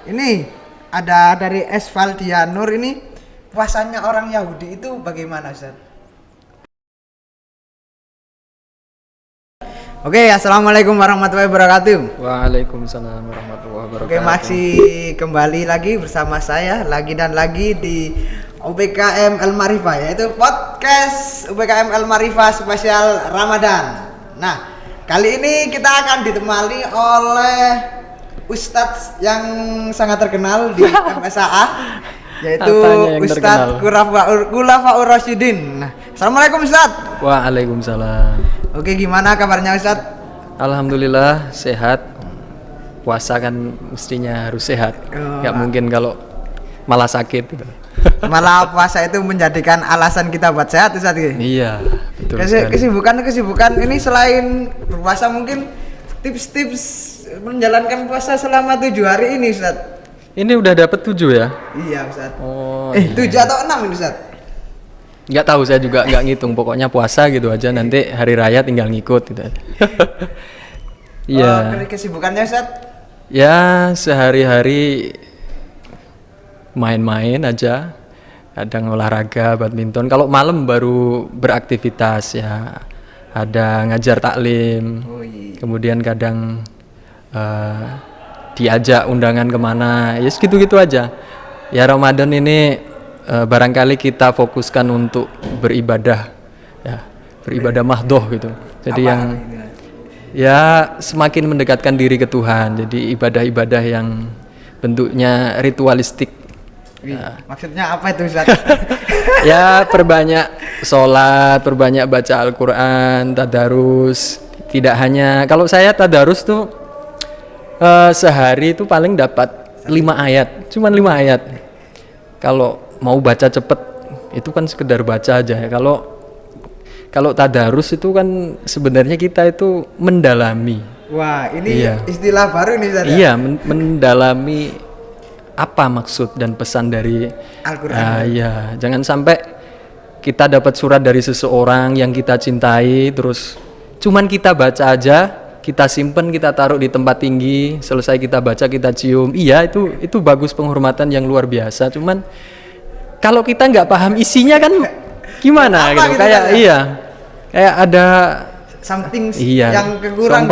Ini ada dari Esvaldia Nur ini, puasanya orang Yahudi itu bagaimana, Ustaz? Oke, assalamualaikum warahmatullahi wabarakatuh. Waalaikumsalam warahmatullahi wabarakatuh. Oke, masih kembali lagi bersama saya lagi di UBKM Al Marifah, yaitu podcast UBKM Al Marifah spesial Ramadan. Nah, kali ini kita akan ditemani oleh Ustadz yang sangat terkenal di MSAA, yaitu Ustadz Khulafaur Rasyidin. Nah, assalamualaikum Ustadz. Waalaikumsalam. Oke, gimana kabarnya Ustadz? Alhamdulillah sehat. Puasa kan mestinya harus sehat. Gak mungkin kalau malah sakit gitu. Malah puasa itu menjadikan alasan kita buat sehat Ustadz. Iya, betul. Kesibukan ini selain berpuasa, mungkin tips-tips menjalankan puasa selama 7 hari ini Ustadz. Ini udah dapat 7 ya? Iya Ustadz. Oh, 7 atau 6 ini Ustadz? Nggak tahu, saya juga nggak ngitung. Pokoknya puasa gitu aja. Nanti hari raya tinggal ngikut gitu. Iya. Kesibukannya Ustadz? Ya sehari-hari main-main aja. Kadang olahraga, badminton. Kalau malam baru beraktivitas ya. Ada ngajar taklim. Kemudian kadang diajak undangan kemana, ya segitu-gitu aja. Ya Ramadan ini barangkali kita fokuskan untuk beribadah, ya beribadah mahdoh gitu. Jadi ya semakin mendekatkan diri ke Tuhan. Jadi ibadah-ibadah yang bentuknya ritualistik. Maksudnya apa itu Ustaz? Ya perbanyak sholat, perbanyak baca Al-Quran, tadarus. Tidak hanya, kalau saya tadarus tuh sehari itu paling dapat 5 ayat, cuman 5 ayat. Kalau mau baca cepet itu kan sekedar baca aja ya. Kalau tadarus itu kan sebenarnya kita itu mendalami. Wah, ini istilah baru nih Ustaz. Iya, mendalami apa maksud dan pesan dari Al-Qur'an. Iya, jangan sampai kita dapat surat dari seseorang yang kita cintai terus cuman kita baca aja, kita simpen, kita taruh di tempat tinggi, selesai kita baca, kita cium. Iya, itu bagus, penghormatan yang luar biasa. Cuman kalau kita nggak paham isinya kan gimana gitu. Kayak ya? Kayak ada something yang kurang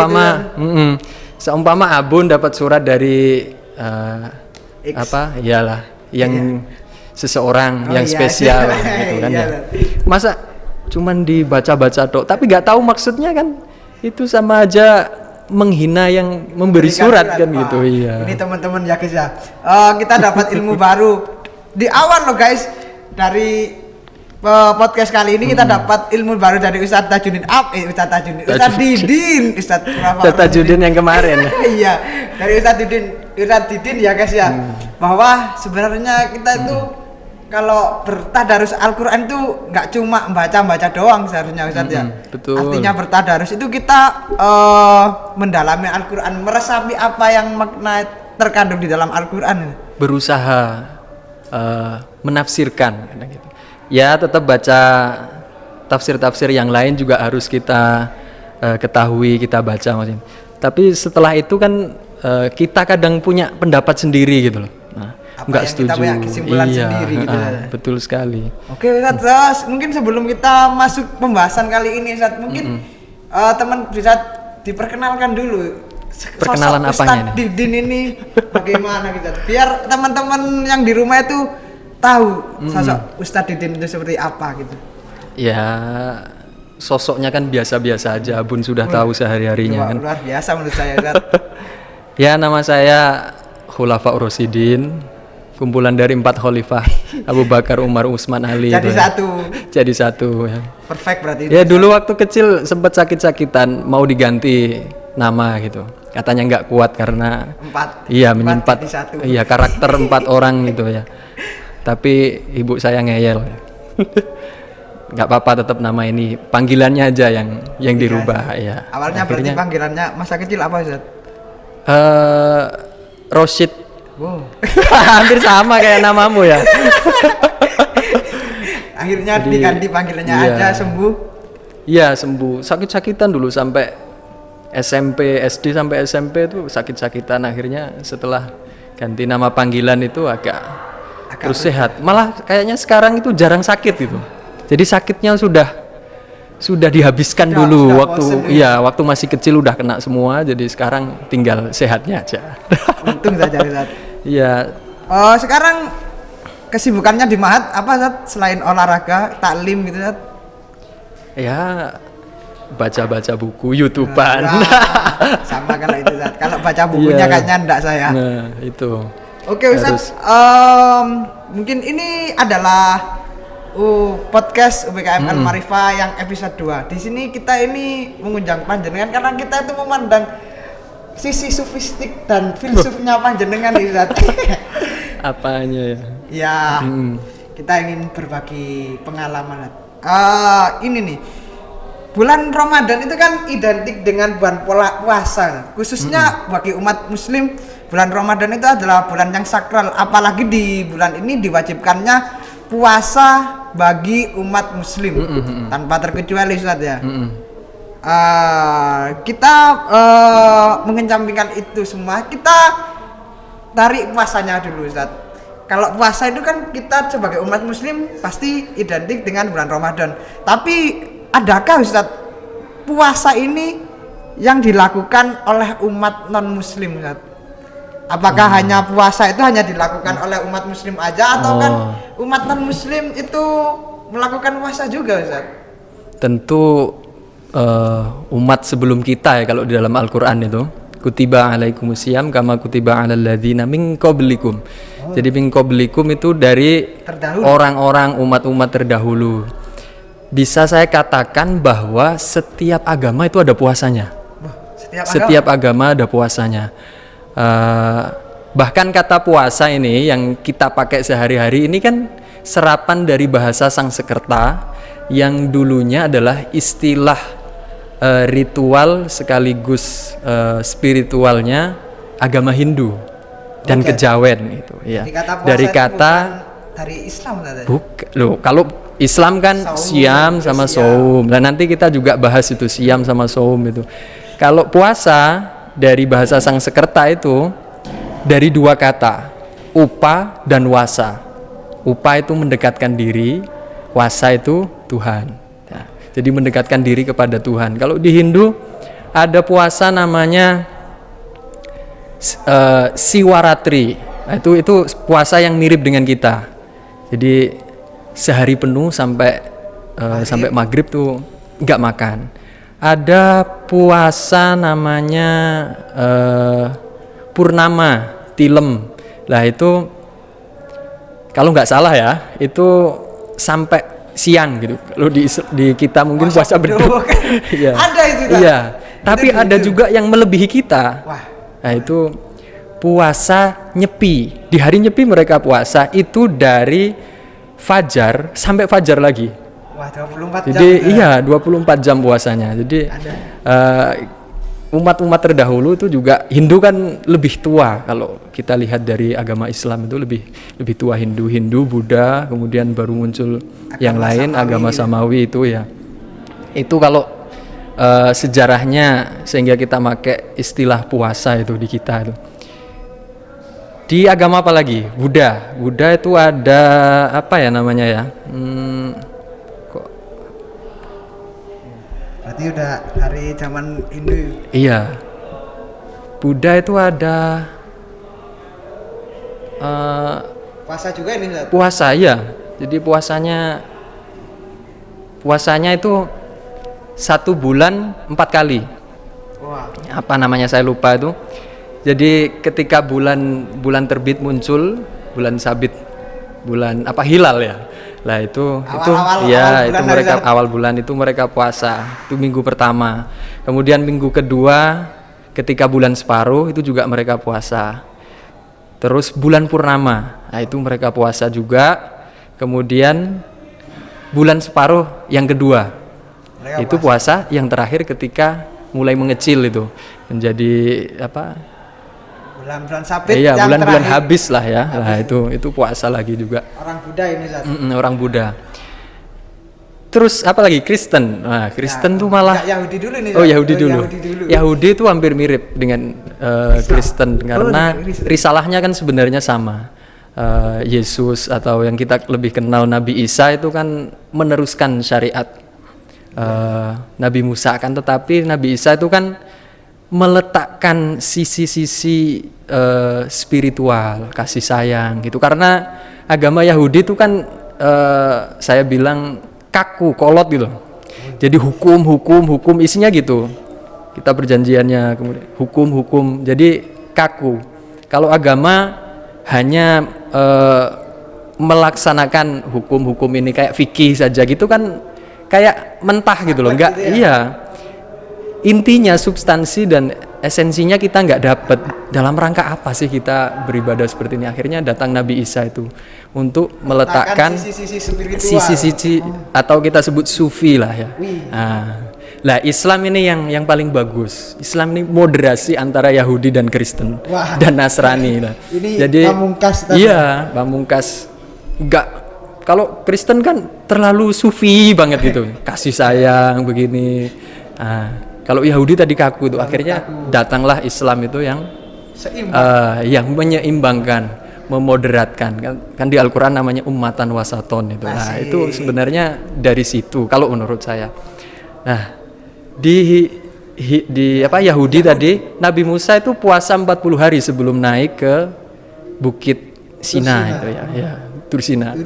seumpama Abun dapat surat dari yang seseorang yang spesial gitu kan ya. Masa cuman dibaca-baca tok tapi nggak tahu maksudnya kan? Itu sama aja menghina yang memberi surat kan gitu. Iya. Ini teman-teman ya guys ya. Kita dapat ilmu baru di awal loh guys. Dari podcast kali ini kita dapat ilmu baru dari Ustadz Tajudin. Ustadz Tajudin yang kemarin. Iya, dari Ustadz Didin ya guys ya. Bahwa sebenarnya kita itu kalau bertadarus Al-Quran itu nggak cuma baca doang seharusnya Ustadz ya. Betul. Artinya bertadarus itu kita mendalami Al-Quran, meresapi apa yang makna terkandung di dalam Al-Quran. Berusaha menafsirkan gitu. Ya tetap baca tafsir-tafsir yang lain juga harus kita ketahui, kita baca maksudnya. Tapi setelah itu kan kita kadang punya pendapat sendiri gitu loh. Nah, nggak setuju. Kita punya kesimpulan sendiri gitu. Betul sekali. Oke Ustadz, mungkin sebelum kita masuk pembahasan kali ini Ustadz, mungkin teman bisa diperkenalkan dulu. Perkenalan apanya Ustadz Didin ini bagaimana gitu, biar teman-teman yang di rumah itu tahu sosok Ustadz Didin itu seperti apa gitu. Ya sosoknya kan biasa-biasa aja, Bun sudah tahu sehari-harinya kan. Luar biasa menurut saya Ustadz. Ya nama saya Khulafaur Rasyidin, kumpulan dari 4 khalifah Abu Bakar, Umar, Utsman, Ali. Jadi satu ya. Perfect berarti. Ya dulu waktu kecil sempat sakit-sakitan mau diganti nama gitu. Katanya nggak kuat karena menyimpan karakter 4 orang gitu ya. Tapi ibu saya ngeyel. Nggak apa-apa, tetap nama ini, panggilannya aja yang dirubah ya. Awalnya berarti panggilannya masa kecil apa Ustaz? Rosyid. Wow. Hampir sama kayak namamu ya. Akhirnya diganti panggilannya aja, sembuh. Iya sembuh. Sakit-sakitan dulu sampai SMP, SD sampai SMP itu sakit-sakitan. Akhirnya setelah Ganti nama panggilan itu agak terus susah. sehat. Malah kayaknya sekarang itu jarang sakit gitu. Jadi sakitnya sudah dihabiskan dulu sudah waktu bosen, iya waktu masih kecil udah kena semua. Jadi sekarang tinggal sehatnya aja. Untung saja Ustaz. Iya. Oh, sekarang kesibukannya di Mahat apa Ustaz? Selain olahraga, taklim gitu Ustaz? Ya baca-baca buku, YouTubean. Sama kalau itu Ustaz. Kalau baca bukunya Iya. kayaknya enggak saya. Nah, itu. Oke Ustaz, mungkin ini adalah podcast UBKM Al Marifah yang episode 2. Di sini kita ini mengundang panjenengan karena kita itu memandang sisi sofistik dan filsufnya panjenengan nih Ustaz. Apanya ya? Ya, kita ingin berbagi pengalaman. Ini nih, bulan Ramadan itu kan identik dengan bulan puasa, khususnya bagi umat Muslim. Bulan Ramadan itu adalah bulan yang sakral, apalagi di bulan ini diwajibkannya puasa bagi umat Muslim tanpa terkecuali Ustaz ya. Kita mengecampingkan itu semua, kita tarik puasanya dulu Ustaz. Kalau puasa itu kan kita sebagai umat Muslim pasti identik dengan bulan Ramadan. Tapi adakah Ustaz puasa ini yang dilakukan oleh umat non Muslim Ustaz? Apakah hanya puasa itu hanya dilakukan oleh umat Muslim aja atau kan umat non Muslim itu melakukan puasa juga Ustaz? Tentu umat sebelum kita ya kalau di dalam Al-Qur'an itu kutiba alaikumusiyam kama kutiba alal ladzina min qablikum. Jadi min qablikum itu dari orang-orang umat-umat terdahulu. Bisa saya katakan bahwa setiap agama itu ada puasanya. Setiap agama ada puasanya. Bahkan kata puasa ini yang kita pakai sehari-hari ini kan serapan dari bahasa Sanskerta yang dulunya adalah istilah ritual sekaligus spiritualnya agama Hindu dan kejawen itu ya. Dari kata dari Islam tadi. Loh, kalau Islam kan siam sama saum. Nah, nanti kita juga bahas itu siam sama saum itu. Kalau puasa dari bahasa Sanskerta itu dari dua kata, upa dan wasa. Upa itu mendekatkan diri, wasa itu Tuhan. Nah, jadi mendekatkan diri kepada Tuhan. Kalau di Hindu ada puasa namanya Siwaratri. Nah, itu puasa yang mirip dengan kita. Jadi sehari penuh sampai maghrib tuh nggak makan. Ada puasa namanya Purnama Tilem. Lah itu kalau nggak salah ya itu sampai siang gitu. Kalau di kita mungkin puasa berdua. Iya. Ada itu kan? Iya. Tapi ada juga yang melebihi kita. Wah. Nah itu puasa nyepi. Di hari nyepi mereka puasa itu dari fajar sampai fajar lagi. Wah, 24 Jadi jam. iya 24 jam puasanya. Jadi umat-umat terdahulu itu juga Hindu kan lebih tua kalau kita lihat dari agama Islam itu lebih tua Hindu, Buddha, kemudian baru muncul yang lain agama Samawi itu ya. Itu kalau sejarahnya sehingga kita pakai istilah puasa itu di kita itu. Di agama apa lagi? Buddha itu ada apa ya namanya ya? Berarti udah dari zaman Hindu. Iya. Buddha itu ada puasa juga ini Ustaz? puasa ya. Jadi puasanya itu 1 bulan 4 kali. Wah. Apa namanya saya lupa itu. Jadi ketika bulan terbit muncul, bulan sabit, bulan apa hilal ya. Lah itu awal bulan itu mereka puasa. Itu minggu pertama. Kemudian minggu kedua ketika bulan separuh itu juga mereka puasa. Terus bulan purnama. Nah, itu mereka puasa juga. Kemudian bulan separuh yang kedua. Itu puasa yang terakhir ketika mulai mengecil itu. Menjadi apa? Bulan sabit iya, yang bulan-bulan terakhir. habis lah ya. Nah, itu puasa lagi juga. Orang Buddha ini Ustaz. Orang Buddha. Terus apa lagi? Kristen. Nah, Kristen tuh malah Yahudi dulu nih. Oh, Yahudi dulu. Yahudi dulu. Yahudi itu hampir mirip dengan Kristen karena risalahnya kan sebenarnya sama. Yesus atau yang kita lebih kenal Nabi Isa itu kan meneruskan syariat Nabi Musa kan, tetapi Nabi Isa itu kan meletakkan sisi-sisi spiritual, kasih sayang gitu. Karena agama Yahudi itu kan saya bilang kaku, kolot gitu. Jadi hukum isinya gitu. Kita perjanjiannya kemudian hukum. Jadi kaku. Kalau agama hanya melaksanakan hukum ini kayak fikih saja gitu kan, kayak mentah gitu loh. Enggak, gitu ya? Iya. Intinya, substansi dan esensinya kita nggak dapat. Dalam rangka apa sih kita beribadah seperti ini? Akhirnya datang Nabi Isa itu untuk meletakkan sisi-sisi spiritual. sisi-sisi atau kita sebut sufi lah ya. Lah Islam ini yang paling bagus. Islam ini moderasi antara Yahudi dan Kristen. Wah. Dan Nasrani lah. Ini Jadi pamungkas tadi. iya, pamungkas. Enggak, kalau Kristen kan terlalu sufi banget gitu. Kasih sayang begini. Kalau Yahudi tadi kaku tuh, akhirnya datanglah Islam itu yang yang menyeimbangkan, memoderatkan. Kan di Al-Qur'an namanya ummatan wasaton itu. Nah, itu sebenarnya dari situ kalau menurut saya. Nah, di Yahudi tadi Nabi Musa itu puasa 40 hari sebelum naik ke Bukit Sina itu ya. Tur Sina.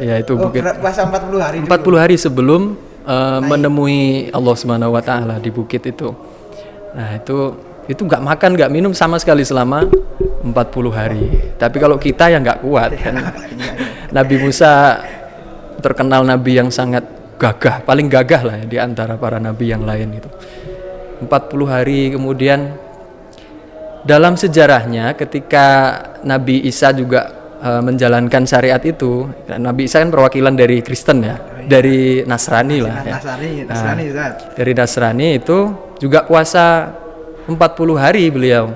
Ya itu bukit. Puasa 40 hari. 40 hari sebelum menemui Allah Subhanahu wa taala di bukit itu. Nah, itu enggak makan, enggak minum sama sekali selama 40 hari. Tapi kalau kita ya enggak kuat kan. Nabi Musa terkenal nabi yang sangat gagah, paling gagah lah ya, di antara para nabi yang lain itu. 40 hari kemudian dalam sejarahnya ketika Nabi Isa juga menjalankan syariat itu, Nabi Isa kan perwakilan dari Kristen ya, dari Nasrani lah ya. Nasrani. Dari Nasrani itu juga puasa 40 hari beliau.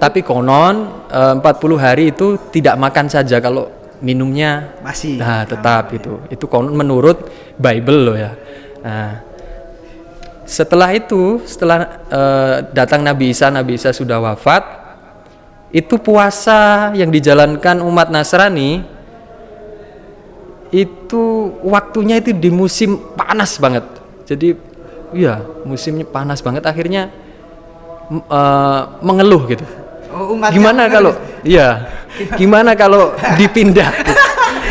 Tapi konon 40 hari itu tidak makan saja, kalau minumnya masih tetap gitu. Itu konon menurut Bible loh ya. Nah, setelah datang Nabi Isa sudah wafat. Itu puasa yang dijalankan umat Nasrani itu waktunya itu di musim panas banget. Jadi iya, musimnya panas banget, akhirnya mengeluh gitu. Gimana kalau dipindah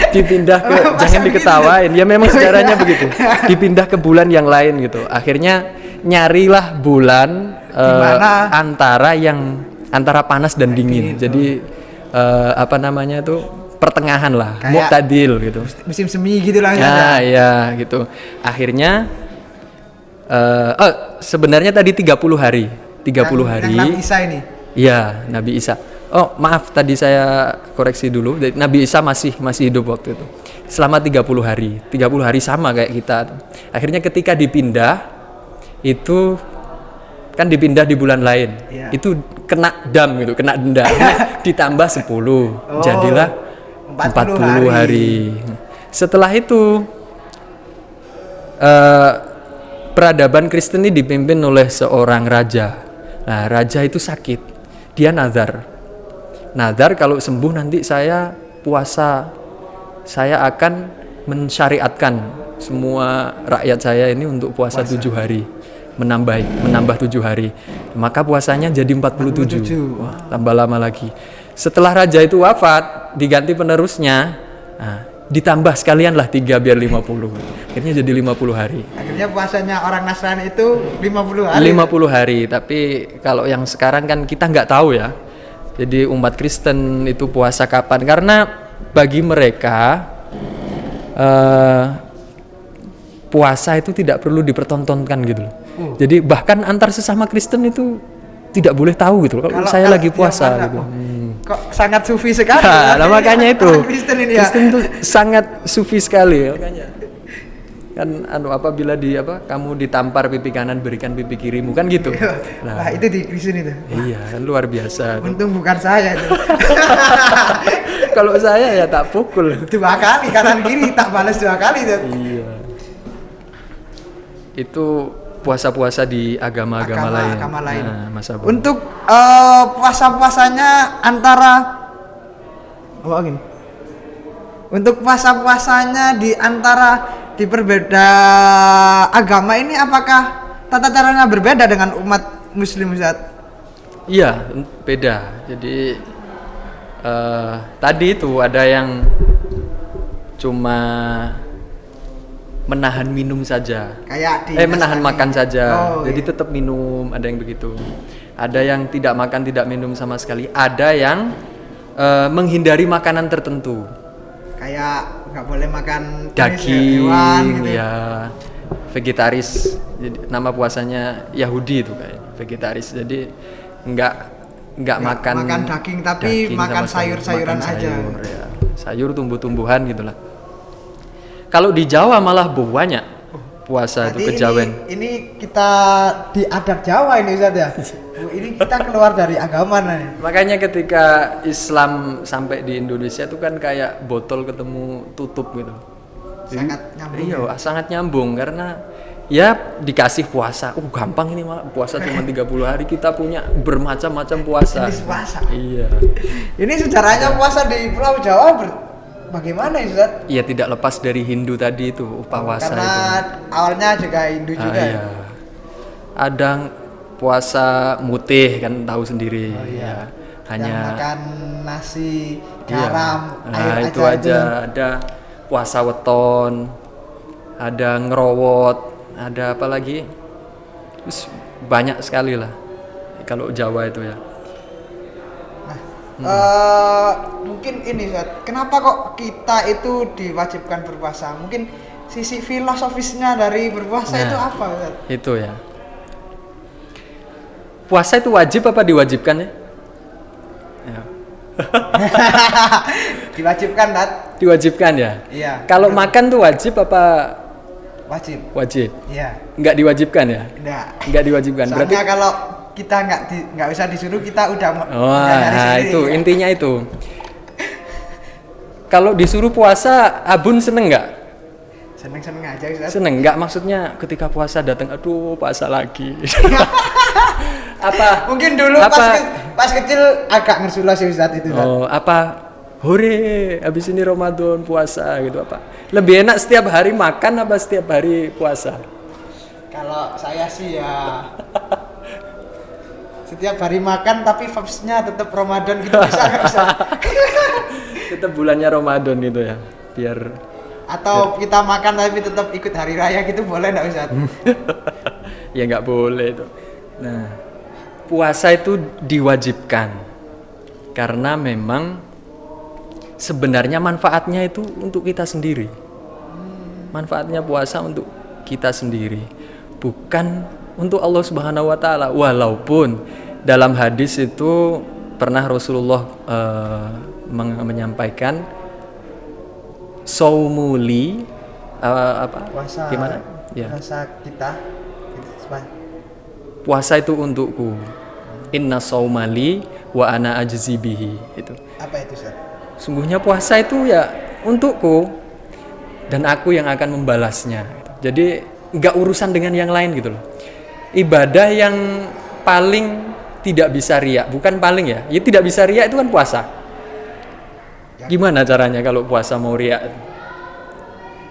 ke jangan diketawain ya, memang sejarahnya begitu, dipindah ke bulan yang lain gitu. Akhirnya nyarilah bulan antara panas dan dingin. Jadi pertengahan lah, mu'tadil gitu, musim semi gitu lah ya gitu. Akhirnya sebenarnya tadi 30 hari yang Nabi Isa ini. Iya, Nabi Isa. Oh, maaf tadi saya koreksi dulu. Nabi Isa masih hidup waktu itu. Selama 30 hari. 30 hari sama kayak kita. Akhirnya ketika dipindah itu kan dipindah di bulan lain. Yeah. Itu kena denda. Ditambah 10. Jadilah 40 hari. Setelah itu peradaban Kristen ini dipimpin oleh seorang raja. Nah, raja itu sakit. Dia nazar kalau sembuh nanti saya puasa, saya akan mensyariatkan semua rakyat saya ini untuk puasa 7 hari, menambah 7 hari, maka puasanya jadi 47. Wah, tambah lama lagi. Setelah raja itu wafat, diganti penerusnya, ditambah sekalian lah 3 biar 50. Akhirnya jadi 50 hari. Akhirnya puasanya orang Nasrani itu 50 hari. 50 hari, tapi kalau yang sekarang kan kita nggak tahu ya. Jadi umat Kristen itu puasa kapan? Karena bagi mereka puasa itu tidak perlu dipertontonkan gitu loh. Jadi bahkan antar sesama Kristen itu tidak boleh tahu gitu loh. Kalau saya lagi puasa gitu. Kok sangat sufi sekali. Nah, makanya itu. Kristen ini ya. Kristen itu sangat sufi sekali makanya. Kan apabila kamu ditampar pipi kanan berikan pipi kirimu kan gitu. Nah, itu di Kristen itu. Iya, kan luar biasa. Untung bukan saya itu. Kalau saya ya tak pukul. 2 kali kanan kiri tak balas 2 kali Ustaz. Iya. Itu puasa-puasa di agama-agama lain. Agama lain. Nah, Mas Abu. Untuk puasa-puasanya antara gini. Untuk puasa-puasanya di antara di berbeda agama ini apakah tata caranya berbeda dengan umat muslim Ustaz? Iya, beda. Jadi tadi itu ada yang cuma menahan minum saja. Kayak Menahan makan saja. Oh, Jadi iya. tetap minum, ada yang begitu. Ada yang tidak makan, tidak minum sama sekali. Ada yang menghindari makanan tertentu. Kayak nggak boleh makan Daging, hewan gitu. ya. Vegetaris. Jadi nama puasanya Yahudi itu kayak vegetaris. Jadi nggak makan daging tapi makan sama sekali. sayur-sayuran Makan aja. sayur, ya. Sayur, tumbuh-tumbuhan gitulah. Kalau di Jawa malah banyak puasa itu Berarti kejawen. ini kita di adat Jawa ini Ustaz ya. Ini kita keluar dari agama nih. Makanya ketika Islam sampai di Indonesia itu kan kayak botol ketemu tutup gitu. Sangat nyambung. Iya, sangat nyambung karena ya dikasih puasa. Gampang ini malah puasa cuma 30 hari kita punya bermacam-macam puasa. Jenis puasa. Iya. Ini sejarahnya puasa di Pulau Jawa bagaimana ya Ustaz? Iya, tidak lepas dari Hindu tadi itu, puasa Karena itu. awalnya juga Hindu juga ya. Iya. Ada puasa mutih kan tahu sendiri. Ya. Yang Hanya makan nasi, iya. garam, air Nah, aja itu aja. Ada puasa weton, ada ngerowot, ada apa lagi? Terus banyak sekali lah kalau Jawa itu ya. Mungkin ini Ustaz, kenapa kok kita itu diwajibkan berpuasa? Mungkin sisi filosofisnya dari berpuasa itu apa Ustaz? Itu ya. Puasa itu wajib apa diwajibkan ya? Ya. Diwajibkan Ustaz? Diwajibkan ya. Iya. Kalau makan tuh wajib apa Wajib. wajib? Iya. Nggak diwajibkan ya? Nggak diwajibkan. Soalnya Berarti kalau kita nggak usah disuruh kita udah nah sendiri, itu ya. intinya itu. Kalau disuruh puasa, Abun seneng nggak? Seneng-seneng aja Ustaz. Seneng nggak? Maksudnya ketika puasa datang, aduh puasa lagi. Apa? Mungkin dulu apa? pas kecil agak ngersulah sih Ustaz itu Ustaz. Oh, apa? Hore, habis ini Ramadan puasa gitu apa? Lebih enak setiap hari makan apa setiap hari puasa? Kalau saya sih ya setiap hari makan tapi vibes-nya tetap Ramadan gitu bisa nggak bisa? Tetap bulannya Ramadan gitu ya, biar Atau kita makan tapi tetap ikut hari raya gitu boleh nggak Ustaz? ya nggak boleh itu. Nah, puasa itu diwajibkan karena memang sebenarnya manfaatnya itu untuk kita sendiri. Manfaatnya puasa untuk kita sendiri, bukan untuk Allah Subhanahu wa taala. Walaupun dalam hadis itu pernah Rasulullah menyampaikan saumuli apa? Puasa. Gimana? Ya. Puasa kita Puasa itu untukku. Inna saumali wa ana ajzi bihi. Itu. apa itu Ustaz? Sungguhnya puasa itu ya untukku dan aku yang akan membalasnya. Jadi nggak urusan dengan yang lain gitu loh. Ibadah yang paling tidak bisa riya, bukan paling ya tidak bisa riya itu kan puasa. Gimana caranya kalau puasa mau riya?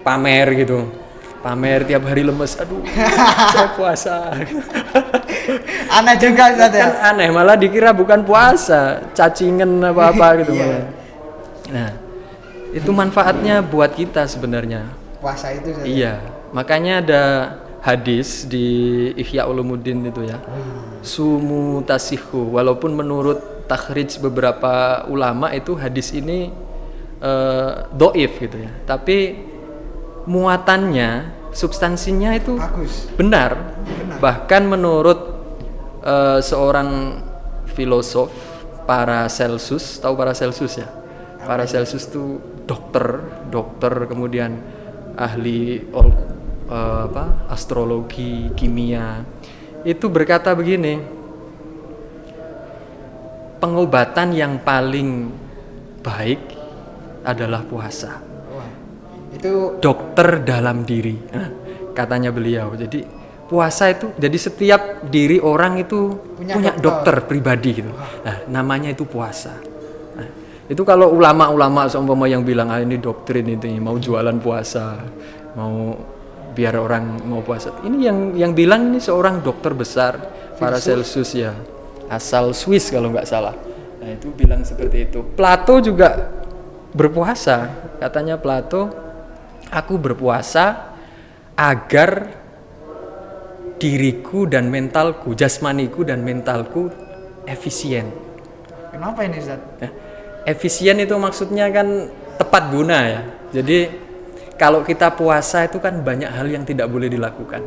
Pamer gitu. Pamer tiap hari lemes, aduh saya puasa. Aneh juga Ustaz ya. Kan aneh, malah dikira bukan puasa, cacingan apa-apa gitu Iya. malah. Nah, itu manfaatnya buat kita sebenarnya. Puasa itu Ustaz. Iya, makanya ada hadis di Ihya Ulumuddin itu ya. Sumu tasihu, walaupun menurut takhrij beberapa ulama itu hadis ini doif gitu ya. Tapi muatannya, substansinya itu Bagus. benar. Bahkan menurut seorang filosof Paracelsus, tahu Paracelsus ya? Paracelsus itu dokter kemudian ahli astrologi, kimia. Itu berkata begini, pengobatan yang paling baik adalah puasa. Wah, itu Dokter dalam diri, nah, katanya beliau. Jadi puasa itu, jadi setiap diri orang itu punya dokter pribadi gitu. Nah, namanya itu puasa. Nah, itu kalau ulama-ulama seumpama yang bilang ini doktrin itu mau jualan puasa, mau biar orang mau puasa. Ini yang bilang ini seorang dokter besar, Paracelsus ya, asal Swiss kalau nggak salah. Nah itu bilang seperti itu. Plato juga berpuasa, katanya Plato, aku berpuasa agar diriku dan mentalku, jasmaniku dan mentalku efisien. kenapa ini Ustaz? Ya, efisien itu maksudnya kan tepat guna ya. Jadi kalau kita puasa itu kan banyak hal yang tidak boleh dilakukan.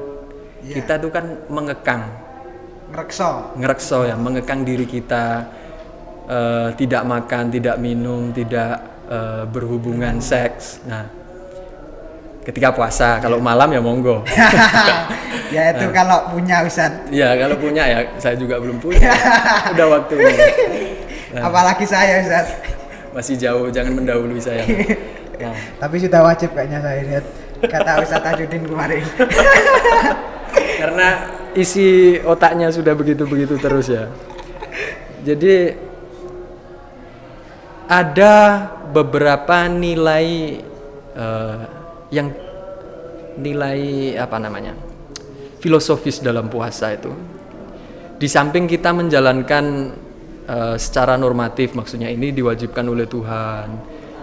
Iya. Kita itu kan ngerekso ya, mengekang diri kita, tidak makan, tidak minum, tidak berhubungan seks. Nah, ketika puasa, kalau malam ya monggo. Ya itu kalau punya Ustaz. Ya kalau punya ya, saya juga belum punya. Udah waktunya. Apalagi saya Ustaz. Masih jauh, jangan mendahului saya. Nah, Tapi sudah wajib kayaknya saya lihat kata Ustaz Tajuddin kemarin. karena isi otaknya sudah begitu-begitu terus ya. Jadi ada beberapa nilai yang nilai apa namanya filosofis dalam puasa itu. Di samping kita menjalankan secara normatif, maksudnya ini diwajibkan oleh Tuhan,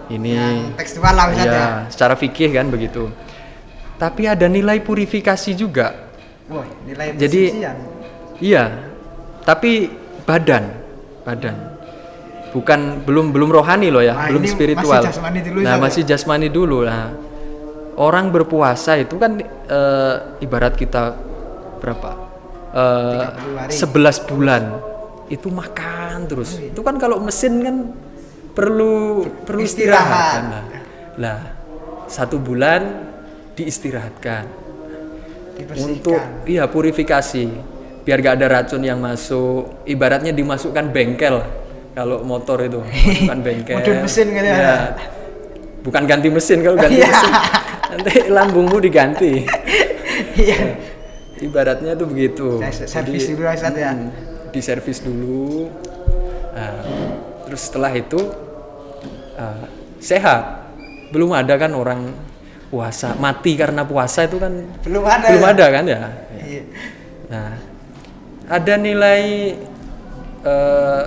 ini Yang tekstual lah Ustaz ya. secara fikih kan begitu. Tapi ada nilai purifikasi juga. Wah, nilai Jadi persucian. iya, tapi badan, bukan belum rohani loh ya, Nah, belum ini spiritual. masih jasmani dulu, Nah Ustaz, masih jasmani dulu. Nah orang berpuasa itu kan ibarat kita berapa? 30 hari. 11 bulan itu makan terus. Itu kan kalau mesin kan perlu istirahat kan lah. Lah 1 bulan diistirahatkan Dibersihkan. untuk purifikasi biar gak ada racun yang masuk, ibaratnya dimasukkan bengkel. Kalau motor itu masukkan bengkel, Modul mesin kan ya. ya bukan ganti mesin, kalau ganti Iya. mesin nanti lambungmu diganti. Iya. Ibaratnya tuh begitu. Servis dulu Ustaz ya. Diservis dulu. Nah, terus setelah itu sehat. Belum ada kan orang puasa mati karena puasa itu kan Belum ada kan ya. Iya. Nah, ada nilai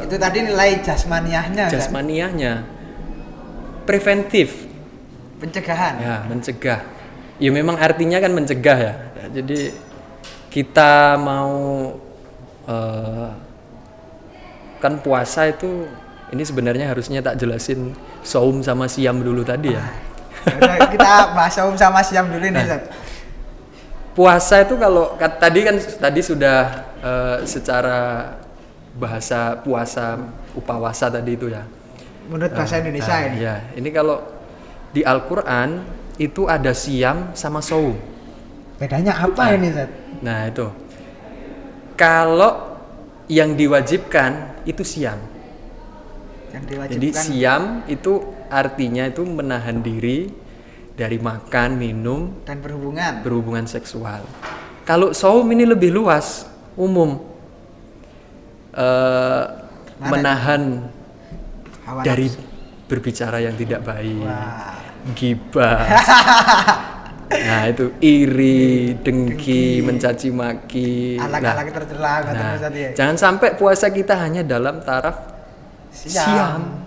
Itu tadi nilai jasmaniahnya kan? jasmaniahnya, preventif, Pencegahan. ya mencegah. Ya memang artinya kan mencegah ya. Jadi kita mau kan puasa itu, ini sebenarnya harusnya tak jelasin saum sama siam dulu tadi ya. Udah, kita bahas saum sama siam dulu nih Ustaz. Puasa itu kalau tadi sudah secara bahasa puasa upawasa tadi itu ya. Menurut bahasa Indonesia ini. Ya, ini kalau di Al-Qur'an itu ada siam sama saum. Bedanya apa ini Ustaz? Nah, itu. Kalau yang diwajibkan itu siam. Yang diwajibkan. Jadi siam itu artinya itu menahan diri dari makan, minum, dan berhubungan seksual. Kalau saum ini lebih luas, umum. Menahan Hawa dari nafsu. berbicara yang tidak baik, Wah. gibah. Nah, itu iri, dengki, mencaci maki. Anak-anak tercela Nah, Ustaz ya. jangan sampai puasa kita hanya dalam taraf siam.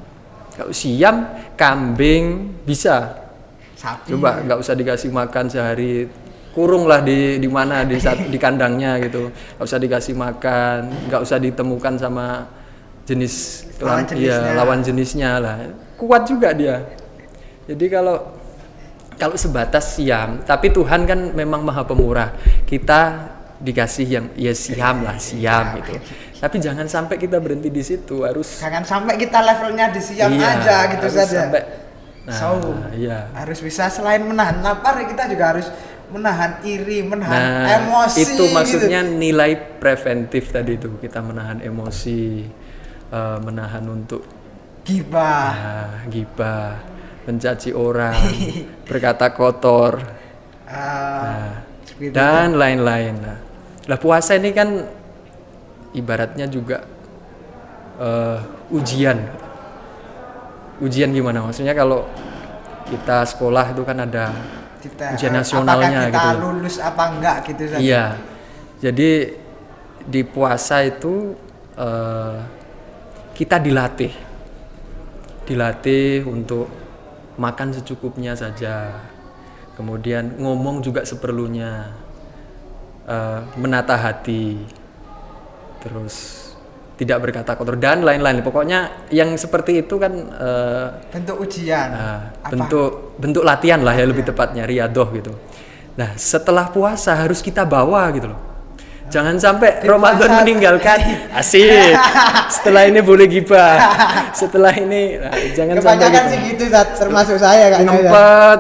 Kalau siam, kambing bisa. Sapi. Coba nggak usah dikasih makan sehari, kurunglah di mana di kandangnya gitu. Nggak usah dikasih makan, nggak usah ditemukan sama jenis lawan jenisnya lah. Kuat juga dia. Jadi kalau sebatas siam, tapi Tuhan kan memang Maha Pemurah. Kita dikasih yang ya siam gitu. Tapi jangan sampai kita berhenti di situ, Jangan sampai kita levelnya di siam aja gitu saja. Saum. Harus bisa selain menahan lapar, kita juga harus menahan iri, menahan emosi. Itu maksudnya gitu. nilai preventif tadi itu, kita menahan emosi, menahan untuk gibah. gibah. mencaci orang, berkata kotor, Seperti itu. dan lain-lain. Nah, puasa ini kan ibaratnya juga ujian. Ujian gimana? Maksudnya kalau kita sekolah itu kan ada ujian nasionalnya apakah kita gitu. lulus apa enggak gitu Ustaz? Iya. Jadi di puasa itu kita dilatih untuk makan secukupnya saja, kemudian ngomong juga seperlunya, menata hati, terus tidak berkata kotor dan lain-lain. Pokoknya yang seperti itu kan Bentuk ujian. Apa? bentuk latihan lah ya, lebih tepatnya riadoh gitu. Nah, setelah puasa harus kita bawa gitu loh. Jangan sampai Di Ramadan puasa. meninggalkan. Asik. Setelah ini boleh gibah. Setelah ini jangan sampai Kebanyakan gitu. sih gitu Ustaz, termasuk saya kayaknya. Ustaz. Ngempet,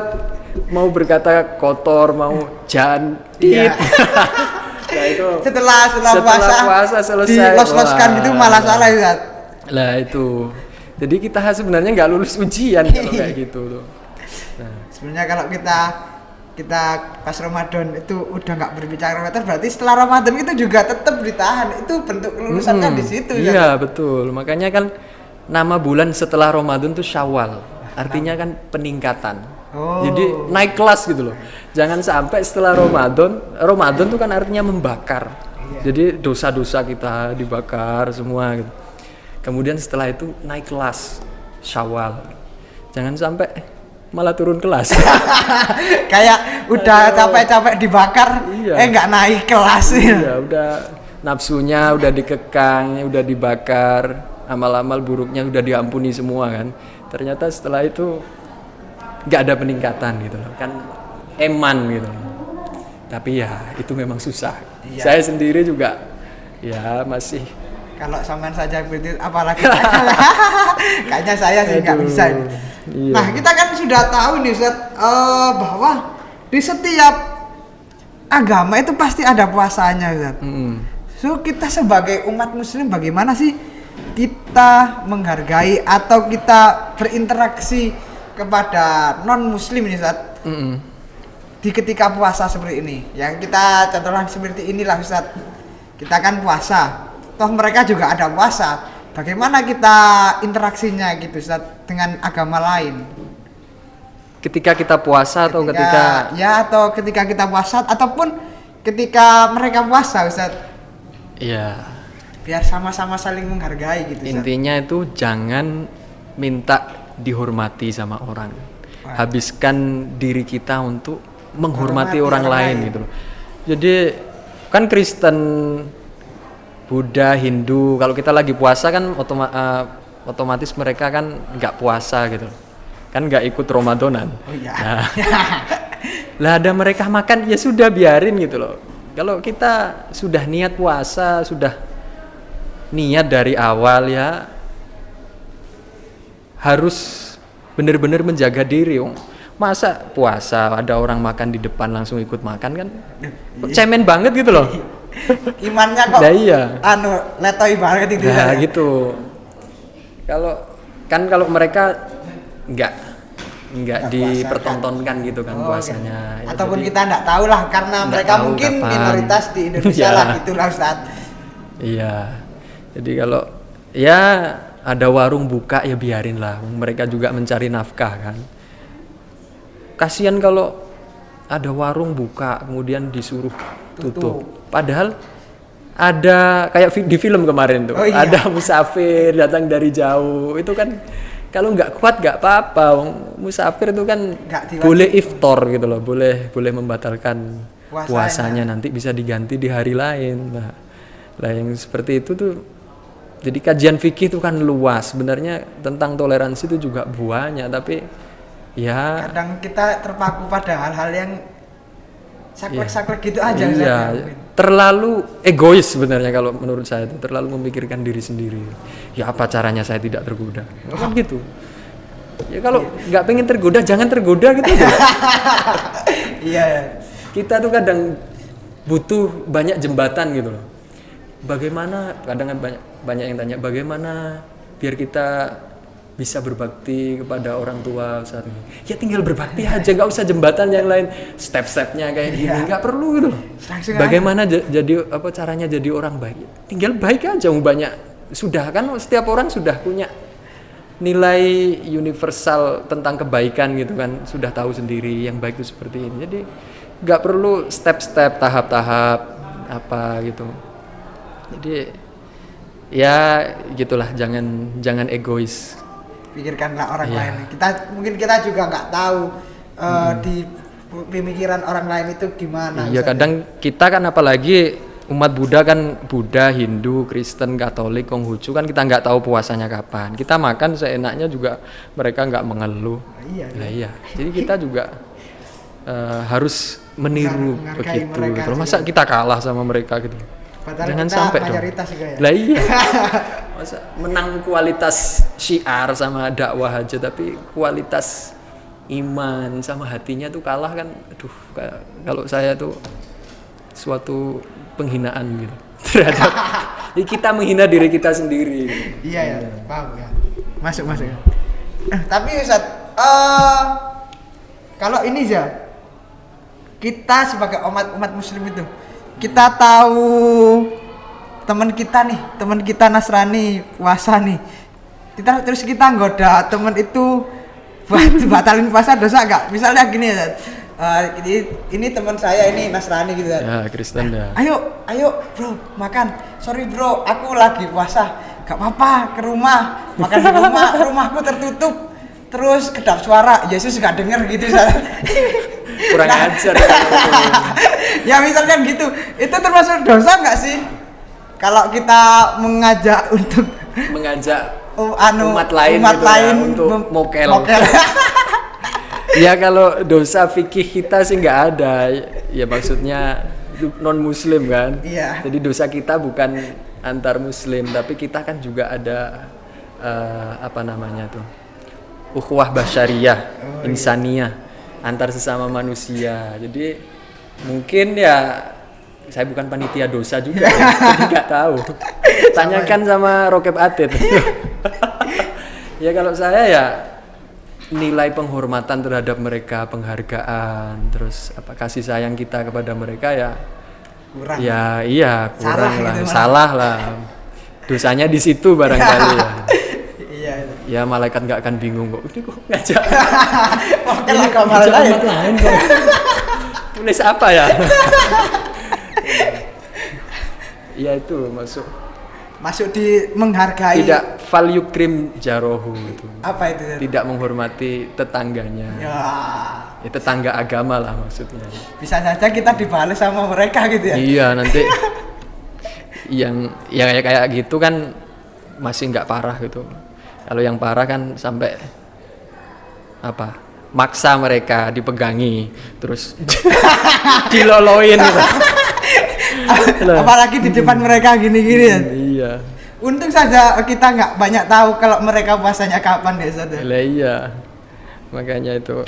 mau berkata kotor, mau jandit. Iya. Nah, itu Setelah puasa selesai. Los-loskan Wah. itu malah salah Ustaz. Lah itu. Jadi kita sebenarnya nggak lulus ujian kalau kayak gitu tuh. Nah, Sebenarnya kalau kita pas Ramadan itu udah nggak berbicara Ramadan, berarti setelah Ramadan itu juga tetap ditahan. Itu bentuk kelulusan kan di situ Ustaz. iya betul. Makanya kan nama bulan setelah Ramadan tuh Syawal. Artinya kan peningkatan. Oh. Jadi naik kelas gitu loh. Jangan sampai setelah Ramadan tuh kan artinya membakar. Iya. Jadi dosa-dosa kita dibakar semua gitu. Kemudian setelah itu naik kelas Syawal. Jangan sampai malah turun kelas. Kayak udah capek-capek dibakar, Iya. nggak naik kelas. Iya, udah nafsunya udah dikekang, udah dibakar, amal-amal buruknya udah diampuni semua kan. Ternyata setelah itu nggak ada peningkatan gitu loh, kan eman gitu loh. Tapi ya itu memang susah. Iya. Saya sendiri juga ya masih. Kalau sampean saja begitu, apalagi kayaknya saya sih nggak Aduh, bisa. iya. Nah, kita kan sudah tahu nih Ustaz, bahwa di setiap agama itu pasti ada puasanya Ustaz. So kita sebagai umat muslim bagaimana sih kita menghargai atau kita berinteraksi kepada non muslim ini Ustaz? Di ketika puasa seperti ini. Yang kita contohnya seperti inilah Ustaz. Kita kan puasa. Toh mereka juga ada puasa. Bagaimana kita interaksinya gitu Ustaz dengan agama lain? Ketika kita puasa atau ketika atau ketika kita puasa ataupun ketika mereka puasa Ustaz. ya Biar sama-sama saling menghargai gitu Ustaz. intinya itu jangan minta dihormati sama orang. Wah. Habiskan diri kita untuk menghormati Menghormati orang orang lain lain. gitu loh. Jadi kan Kristen, Buddha, Hindu, kalau kita lagi puasa kan otomatis mereka kan nggak puasa gitu loh. Kan nggak ikut Ramadanan. Oh iya. Nah, lah ada mereka makan ya sudah biarin gitu loh. Kalau kita sudah niat puasa, sudah niat dari awal ya harus benar-benar menjaga diri. Masa puasa ada orang makan di depan langsung ikut makan kan? Cemen banget gitu loh. Imannya kok Nah, iya. letoy banget itu Nah, Ustaz. gitu. Kalau mereka nggak Nggak dipertontonkan gitu kan Oh, puasanya. oke. Ya, Ataupun jadi- kita enggak tahu lah karena Nggak mereka tahu mungkin kapan. minoritas di Indonesia Iya. lah itulah Ustaz. Iya. Jadi kalau ya ada warung buka ya biarin lah. Mereka juga mencari nafkah kan. Kasihan kalau ada warung buka kemudian disuruh tutup. Padahal ada kayak di film kemarin tuh. Oh, iya. Ada musafir datang dari jauh. Itu kan kalau nggak kuat nggak apa-apa. Musafir itu kan Nggak diwajib. boleh iftar gitu loh. Boleh membatalkan Puasanya. puasanya nanti bisa diganti di hari lain. Nah, yang seperti itu tuh jadi kajian fikih itu kan luas sebenarnya, tentang toleransi itu juga banyak, tapi ya Kadang kita terpaku pada hal-hal yang saklek-saklek gitu aja Ustaz, iya, ya. terlalu egois sebenarnya kalau menurut saya itu, terlalu memikirkan diri sendiri. Ya apa caranya saya tidak tergoda? Kan gitu. Ya kalau nggak pengen tergoda jangan tergoda gitu. Iya. Kita tuh kadang butuh banyak jembatan gitu loh. Bagaimana kadang kan banyak yang tanya bagaimana biar kita bisa berbakti kepada orang tua saat ini. Ya tinggal berbakti aja, nggak usah jembatan yang lain, step-stepnya kayak gini, nggak perlu gitu loh. Bagaimana jadi caranya jadi orang baik? Tinggal baik aja, banyak sudah kan setiap orang sudah punya nilai universal tentang kebaikan gitu kan, sudah tahu sendiri yang baik itu seperti ini. Jadi nggak perlu step-step, tahap-tahap apa gitu. Jadi ya gitulah, jangan egois. Pikirkanlah orang lain. Mungkin kita juga nggak tahu di pemikiran orang lain itu gimana. Iya, kadang kita kan apalagi umat Buddha kan, Buddha, Hindu, Kristen, Katolik, Konghucu kan kita nggak tahu puasanya kapan. Kita makan seenaknya juga, mereka nggak mengeluh. Iya. Jadi kita juga harus meniru begitu. Gitu. Masa kita kalah sama mereka gitu? Padahal jangan kita sampai mayoritas dong. Juga ya. Lah iya. Masa menang kualitas syiar sama dakwah aja, tapi kualitas iman sama hatinya tuh kalah kan. Aduh, kalau saya tuh suatu penghinaan gitu terhadap. Jadi kita menghina diri kita sendiri. Iya ya, paham ya. Masuk ya. Tapi Ustaz, kalau ini ya, kita sebagai umat muslim itu, kita tahu teman kita Nasrani puasa nih, terus kita nggoda teman itu buat batalin puasa, dosa nggak? Misalnya gini ya, ini teman saya ini Nasrani gitu ya, Kristen ya. Ayo bro makan, sorry bro aku lagi puasa, nggak apa-apa ke rumah makan di rumahku tertutup, terus kedap suara Yesus nggak denger gitu. Kurang ajar. Ya misalkan gitu, itu termasuk dosa nggak sih? Kalau kita mengajak umat lain gitu, untuk mokel. Ya kalau dosa fikih kita sih nggak ada. Ya maksudnya non muslim kan. Iya. Jadi dosa kita bukan antar muslim, tapi kita kan juga ada ukhuwah basyariyah, insaniyah, antar sesama manusia. Jadi mungkin ya, saya bukan panitia dosa juga, jadi nggak tahu. Tanyakan sama Rokeb Atid. Ya kalau saya ya nilai penghormatan terhadap mereka, penghargaan, terus kasih sayang kita kepada mereka ya kurang. Ya iya kurang salah lah. Dosanya di situ barangkali ya. Iya. Ya malaikat nggak akan bingung kok. Ini kok ngajak. Ini kamar lain kok. Tulis apa ya? Ya itu masuk di menghargai. Tidak value krim jarohu itu. Apa itu? Tidak menghormati tetangganya. Ya tetangga agama lah maksudnya. Bisa saja kita dibalas sama mereka gitu ya. Iya nanti yang kayak gitu kan masih nggak parah gitu. Kalau yang parah kan sampai maksa mereka dipegangi terus diloloin gitu. Apalagi di depan mereka gini-gini ya. Iya. Untung saja kita nggak banyak tahu kalau mereka puasanya kapan ya Ustaz. Iya. Makanya itu.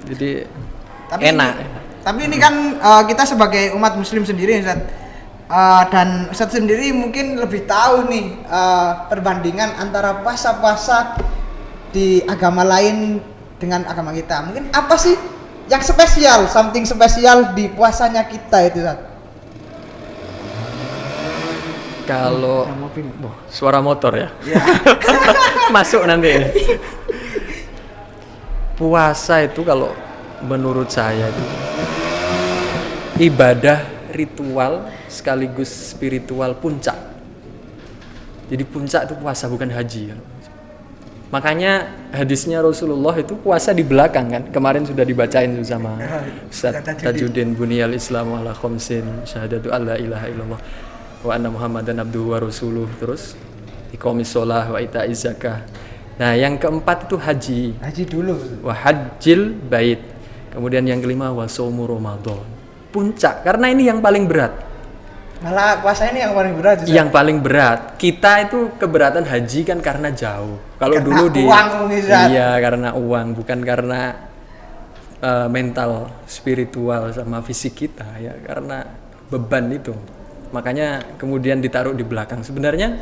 Jadi enak. Tapi ini kan kita sebagai umat muslim sendiri Ustaz. Dan Ustaz sendiri mungkin lebih tahu nih perbandingan antara puasa-puasa di agama lain dengan agama kita. Mungkin apa sih yang spesial, something spesial di puasanya kita itu Ustaz? Kalau suara motor ya. Masuk nanti. Puasa itu kalau menurut saya itu ibadah ritual sekaligus spiritual puncak. Jadi puncak itu puasa bukan haji ya. Makanya hadisnya Rasulullah itu puasa di belakang kan. Kemarin sudah dibacain sama Ustaz Tajuddin Buniyal Islamu ala khamsin syahadatu alla ilaha illallah wa anna Muhammadan abduhu wa rasuluh, terus iqamis shalah wa ita'iz zakah. Nah, yang keempat itu haji. Haji dulu. Wa hajjil bait. Kemudian yang kelima wa shaumu ramadan. Puncak, karena ini yang paling berat. Malah puasa ini yang paling berat. Yang paling berat. Kita itu keberatan haji kan karena jauh. Kalau dulu uang, iya karena uang, bukan karena mental, spiritual sama fisik kita ya, karena beban itu. Makanya kemudian ditaruh di belakang. Sebenarnya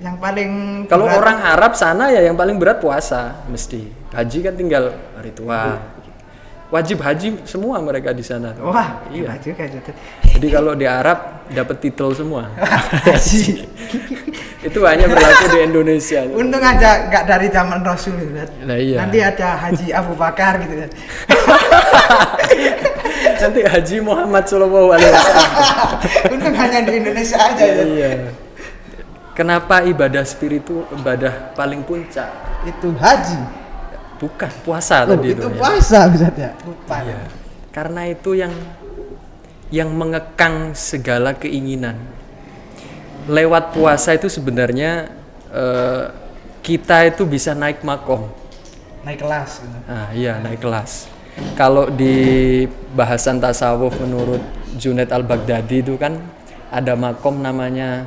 Yang paling Kalau berat- orang Arab sana ya yang paling berat puasa mesti. Haji kan tinggal hari tua. Wajib haji semua mereka di sana. Wah, Iya. hebat juga Ustaz. Jadi kalau di Arab dapat titel semua. Haji. Itu hanya berlaku di Indonesia. Untung aja nggak dari zaman Rasul Ustaz. Nah, iya. Nanti ada Haji Abu Bakar gitu kan. Nanti Haji Muhammad Shallallahu Alaihi Wasallam. Untung hanya di Indonesia aja ya. Iya. Kenapa ibadah spiritu ibadah paling puncak? Itu haji. Bukan puasa Loh, tadi itu ya. puasa Ustaz ya. Lupa. Iya. Karena itu yang mengekang segala keinginan. Lewat puasa itu sebenarnya kita itu bisa naik makom. Naik kelas gitu. Ah, iya, naik kelas. Kalau di bahasan tasawuf menurut Junaid al-Baghdadi itu kan ada makom namanya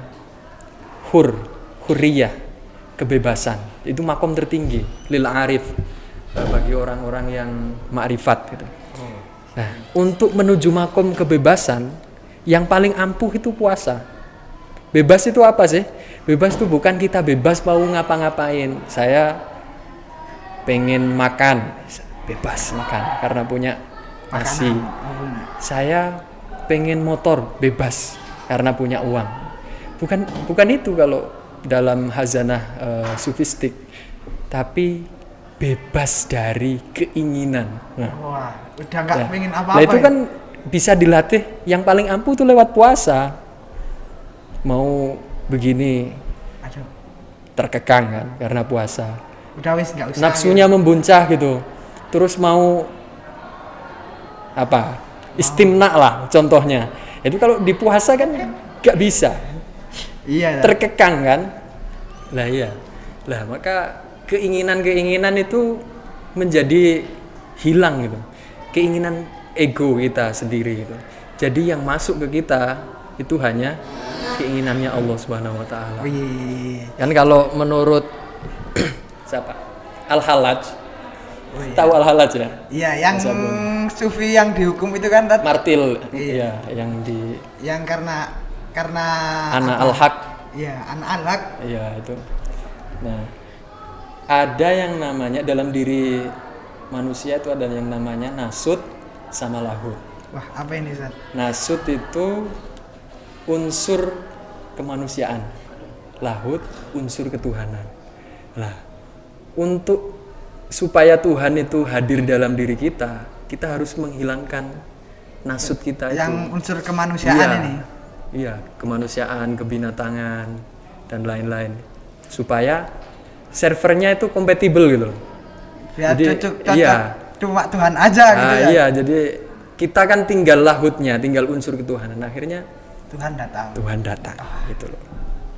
hurriyah, kebebasan. Itu makom tertinggi lil arif, bagi orang-orang yang ma'rifat gitu. Nah, untuk menuju makom kebebasan yang paling ampuh itu puasa. Bebas itu apa sih? Bebas itu bukan kita bebas mau ngapa-ngapain. Saya pengen makan, bebas makan karena punya nasi. Saya pengen motor, bebas karena punya uang. Bukan itu kalau dalam hazanah sufistik, tapi bebas dari keinginan. Nah, Wah, udah nggak nah, pengen nah apa-apa. itu kan bisa dilatih. Yang paling ampuh itu lewat puasa. Mau begini Aduh, terkekang kan karena puasa. udah wis nggak usah. Nafsunya membuncah gitu. Terus mau apa? Istimna lah contohnya. Itu kalau di puasa kan nggak bisa. Iya. Terkekang kan? Lah iya. Lah maka keinginan-keinginan itu menjadi hilang gitu. Keinginan ego kita sendiri gitu. Jadi yang masuk ke kita itu hanya keinginannya Allah Subhanahu wa taala. Wih. Kan kalau menurut siapa? Al-Hallaj. Wih. Tahu Al-Hallaj ya? Iya, yang Sabun. sufi yang dihukum itu kan Tat? Martil. Iya. Iya, yang di Yang karena Ana apa? Al-Haq. Iya, anak Al-Haq. Iya, itu. Nah, ada yang namanya dalam diri manusia itu ada yang namanya nasut sama lahut. Wah, apa ini Ustaz? Nasut itu unsur kemanusiaan, lahut unsur ketuhanan. Nah, untuk supaya Tuhan itu hadir dalam diri kita harus menghilangkan nasut kita itu. Yang unsur kemanusiaan Iya, ini. Iya, kemanusiaan, kebinatangan dan lain-lain. Supaya servernya itu kompatibel gitu loh. Biar Jadi, cocok iya. cuma Tuhan aja gitu ya. Iya, jadi kita kan tinggal lahutnya, tinggal unsur ketuhanan. Akhirnya Tuhan datang. gitu loh.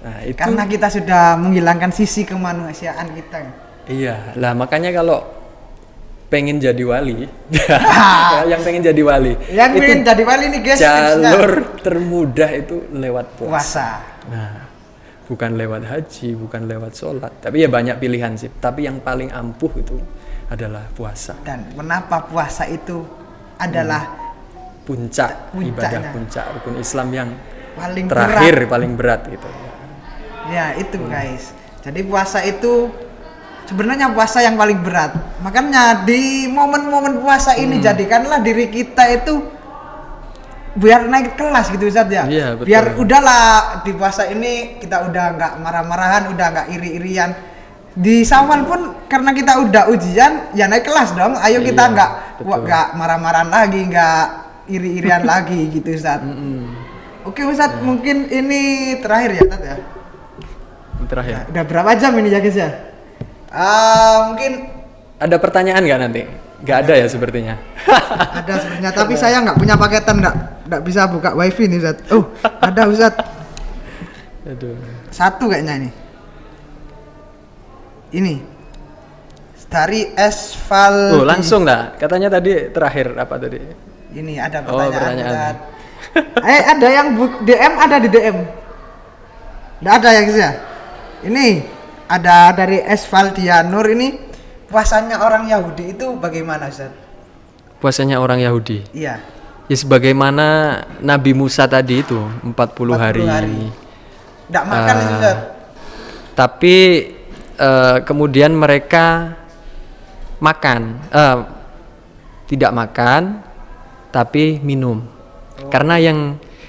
Nah, itu Karena kita sudah menghilangkan sisi kemanusiaan kita. iya. Lah makanya kalau pengen jadi wali, yang pengen jadi wali, Yang itu pengen jadi wali nih guys, jalur termudah itu lewat puasa. puasa. Nah, bukan lewat haji, bukan lewat sholat, tapi ya banyak pilihan sih. Tapi yang paling ampuh itu adalah puasa. Dan kenapa puasa itu adalah Puncak ibadah, Puncaknya. puncak rukun Islam yang paling terakhir, berat. paling berat gitu. Ya itu guys. Jadi puasa itu sebenarnya puasa yang paling berat. Makanya di momen-momen puasa ini jadikanlah diri kita itu biar naik kelas gitu Ustaz ya. Iya, betul. Biar udahlah di puasa ini kita udah nggak marah-marahan, udah nggak iri-irian. Di Syawal pun karena kita udah ujian ya naik kelas dong. Ayo kita Iya, betul. nggak marah-marahan lagi, nggak iri-irian lagi gitu Ustaz. Oke Ustaz, mungkin ini terakhir ya Tat ya. Terakhir. Udah berapa jam ini ya guys ya? Mungkin Ada pertanyaan nggak nanti? Nggak ada ya sepertinya. ada sebenarnya, tapi saya nggak punya paketan, nggak bisa buka wifi nih Ustaz. Oh, ada Ustaz. Aduh. Satu kayaknya ini. Ini dari Esval. Oh, langsung lah. Katanya tadi terakhir apa tadi? Ini ada Oh, pertanyaan. pertanyaan. Ustaz. Ada yang DM, ada di DM. Nggak ada ya guys ya? Ini ada dari Esvaldianur ini, puasanya orang Yahudi itu bagaimana Ustaz? Puasanya orang Yahudi. Iya. Ya sebagaimana Nabi Musa tadi itu 40 hari. Nggak makan itu Ustaz. Tapi kemudian mereka makan, tidak makan tapi minum. Karena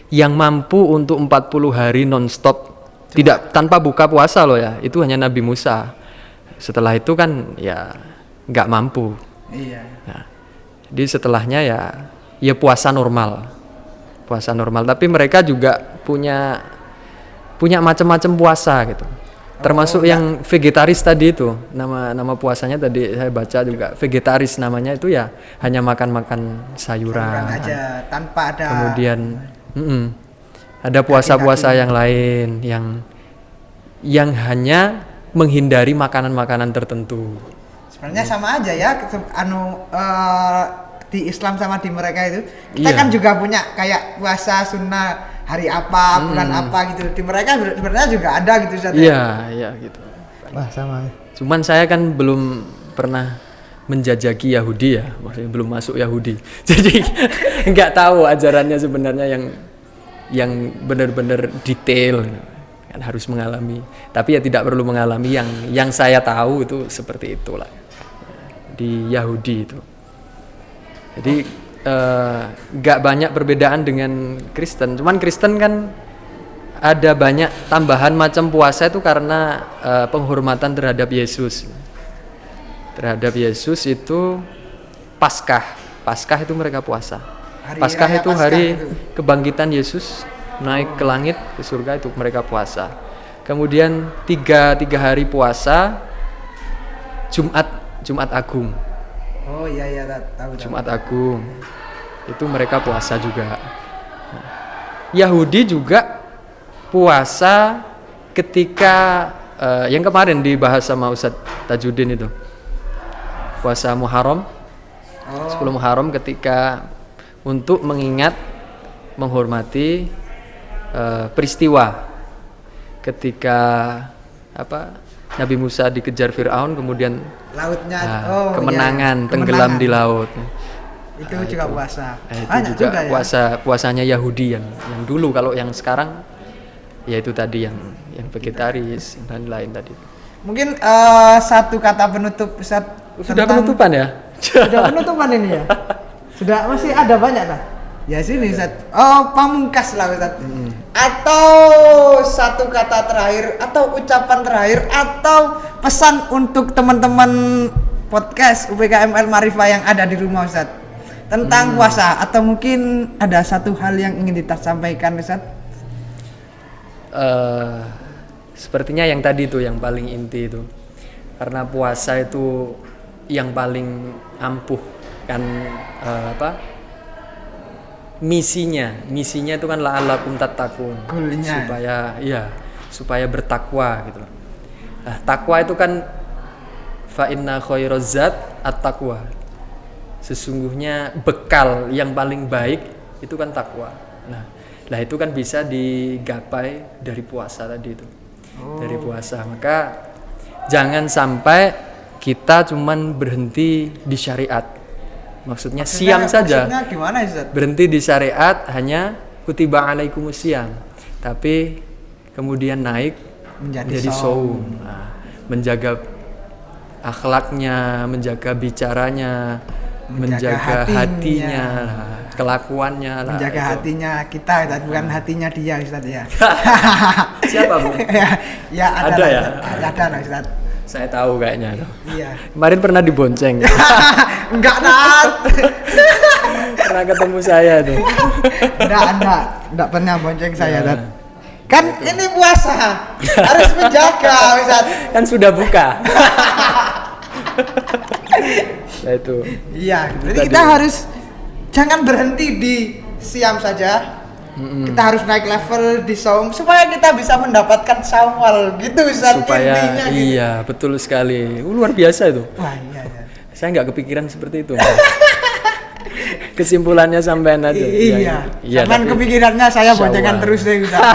yang mampu untuk 40 hari nonstop tidak tanpa buka puasa loh ya, itu hanya Nabi Musa. Setelah itu kan ya nggak mampu. Iya. Nah, jadi setelahnya ya puasa normal. Tapi mereka juga punya macam-macam puasa gitu. Termasuk yang vegetaris tadi itu, nama puasanya tadi saya baca juga vegetaris, namanya itu ya hanya makan sayuran aja tanpa ada. Kemudian ada puasa-puasa yang lain yang hanya menghindari makanan-makanan tertentu. Sebenarnya sama aja ya, di Islam sama di mereka itu. Kita kan juga punya kayak puasa sunnah hari apa, bulan apa gitu. Di mereka sebenarnya juga ada gitu Ustaz. Iya gitu. Wah, sama. Cuman saya kan belum pernah menjajaki Yahudi ya, maksudnya belum masuk Yahudi. Jadi nggak tahu ajarannya sebenarnya yang benar-benar detail. Kan harus mengalami. Tapi ya tidak perlu mengalami yang saya tahu itu seperti itulah. Di Yahudi itu. Jadi nggak banyak perbedaan dengan Kristen. Cuman Kristen kan ada banyak tambahan macam puasa itu karena penghormatan terhadap Yesus. Terhadap Yesus itu Paskah itu mereka puasa. Paskah itu hari kebangkitan Yesus, naik ke langit ke surga, itu mereka puasa. Kemudian tiga hari puasa, Jumat Agung. Oh iya tahu. Jumat Agung itu mereka puasa juga. Yahudi juga puasa ketika yang kemarin dibahas sama Ustadz Tajuddin itu, puasa Muharram, 10 Muharram, ketika untuk mengingat, menghormati peristiwa ketika Nabi Musa dikejar Fir'aun, kemudian lautnya kemenangan, tenggelam di laut. Itu juga puasa. Itu juga puasanya Yahudi yang dulu. Kalau yang sekarang ya itu tadi yang vegetaris dan lain tadi. Mungkin satu kata penutup Ustaz. Sudah penutupan ya? Sudah penutupan ini ya? Sudah, masih ada banyak lah. Ya sini Ustaz. Pamungkas lah Ustaz. Atau satu kata terakhir, atau ucapan terakhir, atau pesan untuk teman-teman podcast UPKM Al-Marifah yang ada di rumah Ustaz tentang puasa, atau mungkin ada satu hal yang ingin disampaikan Ustaz. Sepertinya yang tadi itu yang paling inti itu, karena puasa itu yang paling ampuh kan, misinya itu kan la'allakum tattaqun, supaya bertakwa gitu. Nah, takwa itu kan fa inna khairaz zat at-taqwa. Sesungguhnya bekal yang paling baik itu kan takwa. Nah, itu kan bisa digapai dari puasa tadi itu. Dari puasa. Maka jangan sampai kita cuman berhenti di syariat. Maksudnya siam saja. Maksudnya gimana Ustaz? Berhenti di syariat hanya kutiba alaikumus syiyam. Tapi kemudian naik menjadi shaum. Nah, menjaga akhlaknya, menjaga bicaranya, menjaga hatinya, kelakuannya, menjaga hatinya kita, bukan hatinya dia Ustaz ya. Siapa Bu? ya ada ya? Ada Ustaz. Saya tahu kayaknya. Iya. Kemarin pernah dibonceng. Enggak, Nat. Pernah ketemu saya tuh. Enggak pernah bonceng saya, Nat. Kan ini puasa. Harus menjaga, Ustaz. Kan sudah buka. Nah itu. Iya, jadi kita harus jangan berhenti di siam saja. Kita harus naik level di saum supaya kita bisa mendapatkan syawal gitu Ustaz, supaya intinya gitu. Iya, betul sekali. Luar biasa itu. Wah, iya. Saya nggak kepikiran seperti itu. Kesimpulannya sampean aja. Iya. Cuman tapi kepikirannya saya boncengan terus deh Ustaz.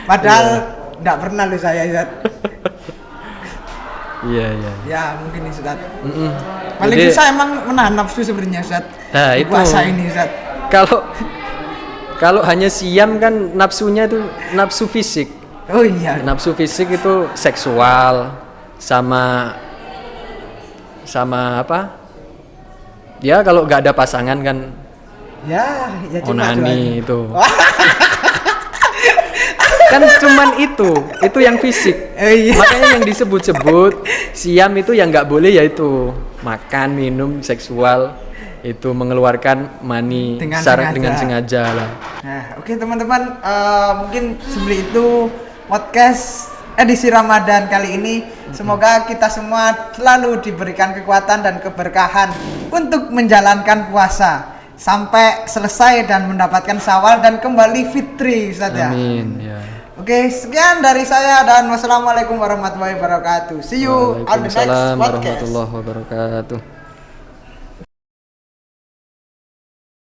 Padahal enggak pernah lu saya Ustaz. Iya. Ya, mungkin Ustaz. Paling susah emang menahan nafsu sebenarnya Ustaz. Nah, itu puasa ini Ustaz. Kalau hanya siam kan nafsunya itu nafsu fisik. Oh iya. Nafsu fisik itu seksual sama apa? Ya kalau nggak ada pasangan kan Ya cuma onani itu. Kan cuman itu yang fisik. Iya. Makanya yang disebut-sebut siam itu yang nggak boleh yaitu makan, minum, seksual, itu mengeluarkan mani dengan sengaja lah. Nah, oke teman-teman, mungkin seperti itu podcast edisi Ramadan kali ini. Semoga kita semua selalu diberikan kekuatan dan keberkahan untuk menjalankan puasa sampai selesai dan mendapatkan Syawal dan kembali fitri, Ustaz ya. Amin ya. Oke, sekian dari saya dan wassalamualaikum warahmatullahi wabarakatuh. See you on the next Waalaikumsalam podcast. warahmatullahi wabarakatuh.